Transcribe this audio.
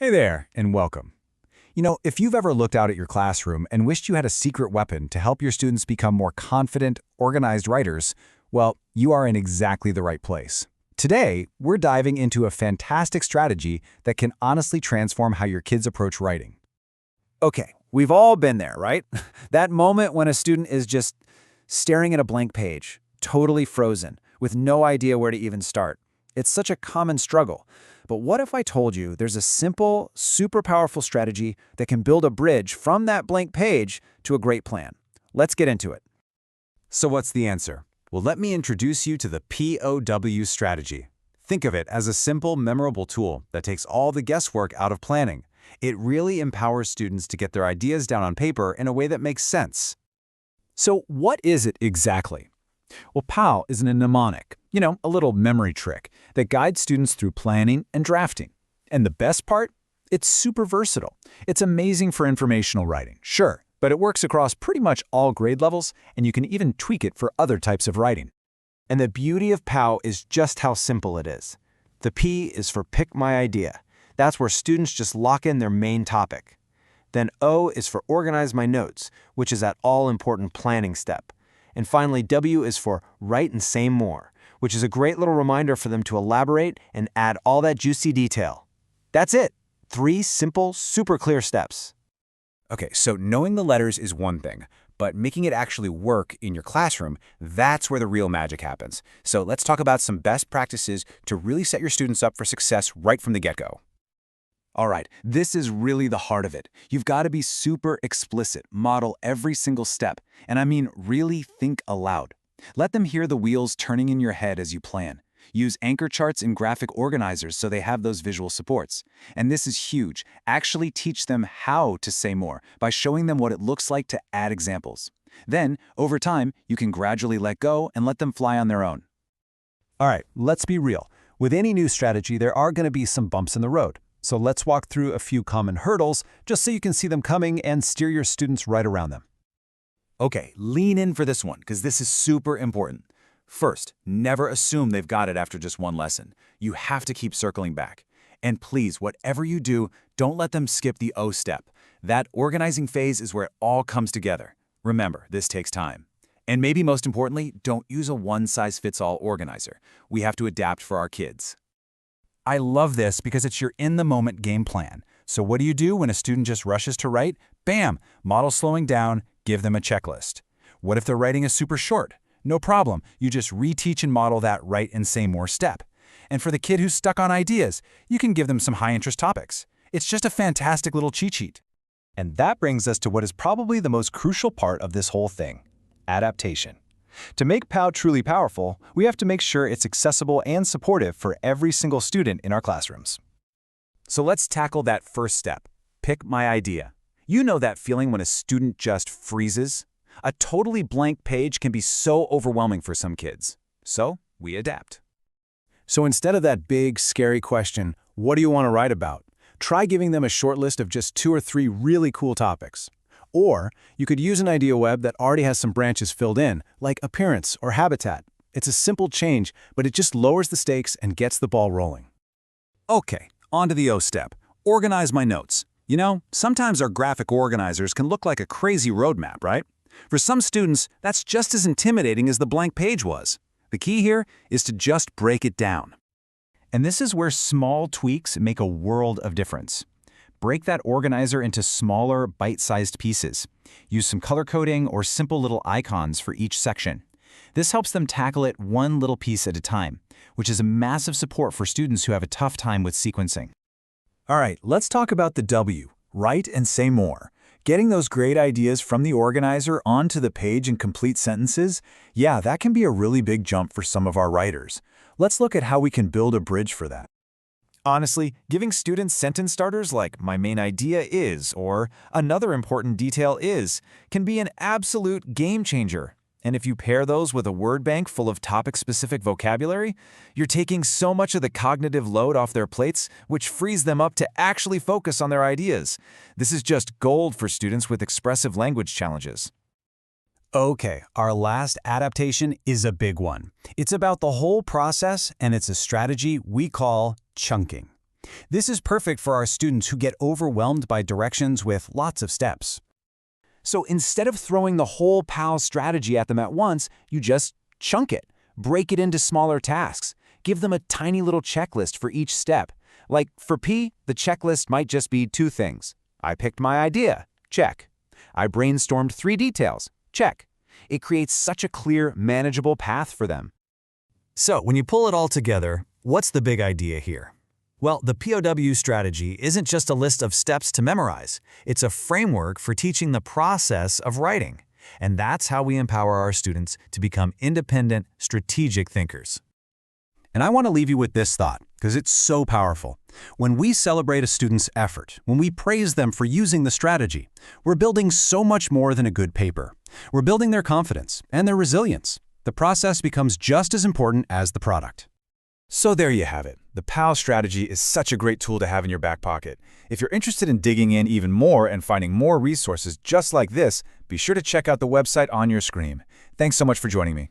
Hi there, and welcome. If you've ever looked out at your classroom and wished you had a secret weapon to help your students become more confident, organized writers, well, you are in exactly the right place. Today, we're diving into a fantastic strategy that can honestly transform how your kids approach writing. Okay, we've all been there, right? That moment when a student is just staring at a blank page, totally frozen, with no idea where to even start. It's such a common struggle. But what if I told you there's a simple, super powerful strategy that can build a bridge from that blank page to a great plan? Let's get into it. So what's the answer? Well, let me introduce you to the POW strategy. Think of it as a simple, memorable tool that takes all the guesswork out of planning. It really empowers students to get their ideas down on paper in a way that makes sense. So what is it exactly? Well, POW is a mnemonic, a little memory trick that guides students through planning and drafting. And the best part? It's super versatile. It's amazing for informational writing, sure, but it works across pretty much all grade levels, and you can even tweak it for other types of writing. And the beauty of POW is just how simple it is. The P is for pick my idea. That's where students just lock in their main topic. Then O is for organize my notes, which is that all-important planning step. And finally, W is for write and say more, which is a great little reminder for them to elaborate and add all that juicy detail. That's it. 3 simple, super clear steps. Okay, so knowing the letters is one thing, but making it actually work in your classroom, that's where the real magic happens. So let's talk about some best practices to really set your students up for success right from the get-go. All right, this is really the heart of it. You've got to be super explicit, model every single step, and I mean really think aloud. Let them hear the wheels turning in your head as you plan. Use anchor charts and graphic organizers so they have those visual supports. And this is huge. Actually teach them how to say more by showing them what it looks like to add examples. Then, over time, you can gradually let go and let them fly on their own. All right, let's be real. With any new strategy, there are going to be some bumps in the road. So let's walk through a few common hurdles just so you can see them coming and steer your students right around them. Okay, lean in for this one because this is super important. First, never assume they've got it after just one lesson. You have to keep circling back. And please, whatever you do, don't let them skip the O step. That organizing phase is where it all comes together. Remember, this takes time. And maybe most importantly, don't use a one-size-fits-all organizer. We have to adapt for our kids. I love this because it's your in-the-moment game plan. So what do you do when a student just rushes to write? Bam! Model slowing down, give them a checklist. What if their writing is super short? No problem, you just reteach and model that write and say more step. And for the kid who's stuck on ideas, you can give them some high-interest topics. It's just a fantastic little cheat sheet. And that brings us to what is probably the most crucial part of this whole thing: adaptation. To make POW truly powerful, we have to make sure it's accessible and supportive for every single student in our classrooms. So let's tackle that first step. Pick my idea. You know that feeling when a student just freezes? A totally blank page can be so overwhelming for some kids. So we adapt. So instead of that big, scary question, what do you want to write about? Try giving them a short list of just 2 or 3 really cool topics. Or you could use an idea web that already has some branches filled in, like appearance or habitat. It's a simple change, but it just lowers the stakes and gets the ball rolling. Okay, on to the O step. Organize my notes. Sometimes our graphic organizers can look like a crazy roadmap, right? For some students, that's just as intimidating as the blank page was. The key here is to just break it down. And this is where small tweaks make a world of difference. Break that organizer into smaller, bite-sized pieces. Use some color coding or simple little icons for each section. This helps them tackle it one little piece at a time, which is a massive support for students who have a tough time with sequencing. All right, let's talk about the W, write and say more. Getting those great ideas from the organizer onto the page in complete sentences, yeah, that can be a really big jump for some of our writers. Let's look at how we can build a bridge for that. Honestly, giving students sentence starters like "my main idea is" or "another important detail is" can be an absolute game changer. And if you pair those with a word bank full of topic-specific vocabulary, you're taking so much of the cognitive load off their plates, which frees them up to actually focus on their ideas. This is just gold for students with expressive language challenges. Okay, our last adaptation is a big one. It's about the whole process, and it's a strategy we call chunking. This is perfect for our students who get overwhelmed by directions with lots of steps. So instead of throwing the whole POW strategy at them at once, you just chunk it. Break it into smaller tasks. Give them a tiny little checklist for each step. Like for P, the checklist might just be 2 things. I picked my idea. Check. I brainstormed 3 details. Check. It creates such a clear, manageable path for them. So, when you pull it all together, what's the big idea here? Well, the POW strategy isn't just a list of steps to memorize. It's a framework for teaching the process of writing. And that's how we empower our students to become independent, strategic thinkers. And I want to leave you with this thought, because it's so powerful. When we celebrate a student's effort, when we praise them for using the strategy, we're building so much more than a good paper. We're building their confidence and their resilience. The process becomes just as important as the product. So there you have it. The POW strategy is such a great tool to have in your back pocket. If you're interested in digging in even more and finding more resources just like this, be sure to check out the website on your screen. Thanks so much for joining me.